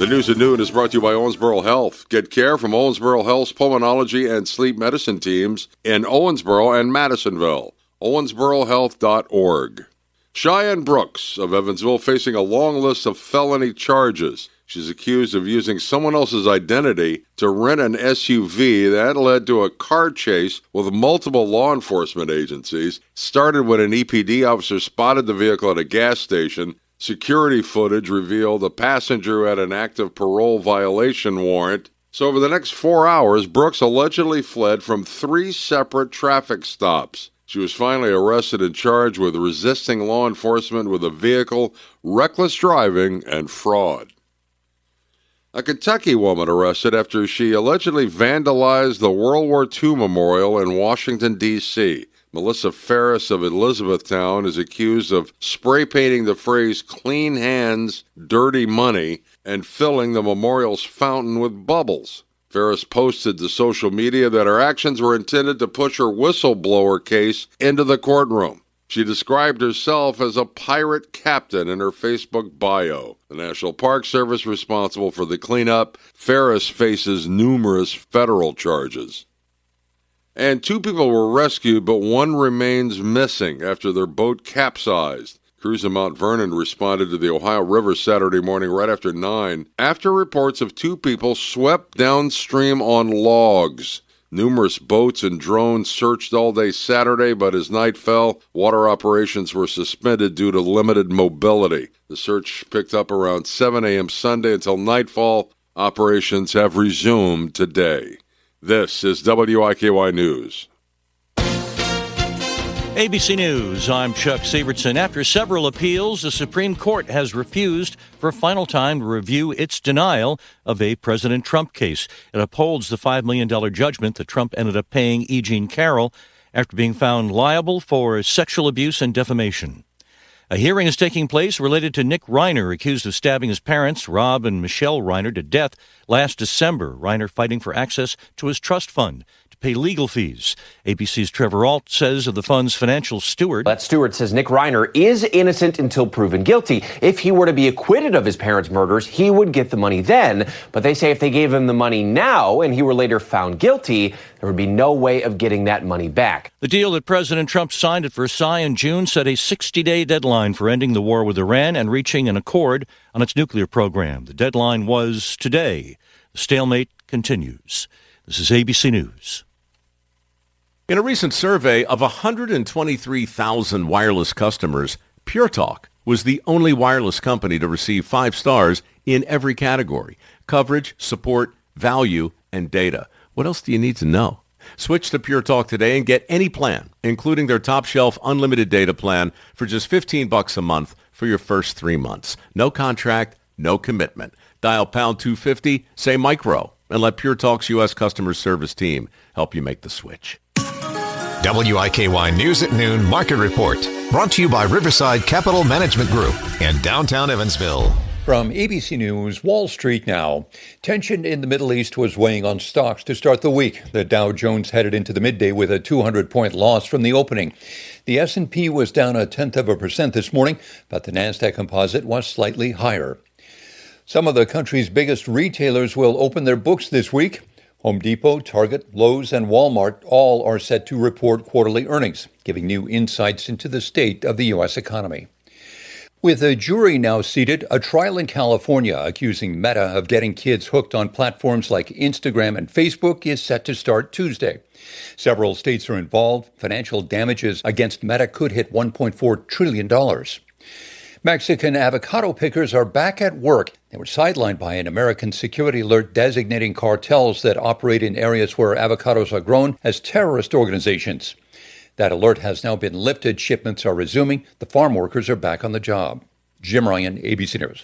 The news at noon is brought to you by Owensboro Health. Get care from Owensboro Health's pulmonology and sleep medicine teams in Owensboro and Madisonville. OwensboroHealth.org. Cheyenne Brooks of Evansville facing a long list of felony charges. She's accused of using someone else's identity to rent an SUV that led to a car chase with multiple law enforcement agencies. Started when an EPD officer spotted the vehicle at a gas station. Security footage revealed a passenger who had an active parole violation warrant. So over the next 4 hours, Brooks allegedly fled from 3 separate traffic stops. She was finally arrested and charged with resisting law enforcement with a vehicle, reckless driving, and fraud. A Kentucky woman arrested after she allegedly vandalized the World War II memorial in Washington, D.C. Melissa Ferris of Elizabethtown is accused of spray painting the phrase "clean hands, dirty money" and filling the memorial's fountain with bubbles. Ferris posted to social media that her actions were intended to push her whistleblower case into the courtroom. She described herself as a pirate captain in her Facebook bio. The National Park Service responsible for the cleanup. Ferris faces numerous federal charges. And 2 people were rescued, but 1 remains missing after their boat capsized. Crews in Mount Vernon responded to the Ohio River Saturday morning right after 9, after reports of 2 people swept downstream on logs. Numerous boats and drones searched all day Saturday, but as night fell, water operations were suspended due to limited mobility. The search picked up around 7 a.m. Sunday until nightfall. Operations have resumed today. This is WIKY News. ABC News, I'm Chuck Sievertson. After several appeals, the Supreme Court has refused for a final time to review its denial of a President Trump case. It upholds the $5 million judgment that Trump ended up paying E. Jean Carroll after being found liable for sexual abuse and defamation. A hearing is taking place related to Nick Reiner, accused of stabbing his parents, Rob and Michelle Reiner, to death last December. Reiner fighting for access to his trust fund to pay legal fees. ABC's Trevor Ault says of the fund's financial steward. That steward says Nick Reiner is innocent until proven guilty. If he were to be acquitted of his parents' murders, he would get the money then. But they say if they gave him the money now and he were later found guilty, there would be no way of getting that money back. The deal that President Trump signed at Versailles in June set a 60-day deadline for ending the war with Iran and reaching an accord on its nuclear program. The deadline was today. The stalemate continues. This is ABC News. In a recent survey of 123,000 wireless customers, Pure Talk was the only wireless company to receive 5 stars in every category: coverage, support, value, and data. What else do you need to know? Switch to Pure Talk today and get any plan, including their top shelf unlimited data plan for just $15 a month for your first 3 months. No contract, no commitment. Dial pound 250, say micro, and let Pure Talk's U.S. customer service team help you make the switch. WIKY News at Noon Market Report, brought to you by Riverside Capital Management Group and downtown Evansville. From ABC News, Wall Street now. Tension in the Middle East was weighing on stocks to start the week. The Dow Jones headed into the midday with a 200-point loss from the opening. The S&P was down 0.1% this morning, but the Nasdaq Composite was slightly higher. Some of the country's biggest retailers will open their books this week. Home Depot, Target, Lowe's, and Walmart all are set to report quarterly earnings, giving new insights into the state of the U.S. economy. With a jury now seated, a trial in California accusing Meta of getting kids hooked on platforms like Instagram and Facebook is set to start Tuesday. Several states are involved. Financial damages against Meta could hit $1.4 trillion. Mexican avocado pickers are back at work. They were sidelined by an American security alert designating cartels that operate in areas where avocados are grown as terrorist organizations. That alert has now been lifted. Shipments are resuming. The farm workers are back on the job. Jim Ryan, ABC News.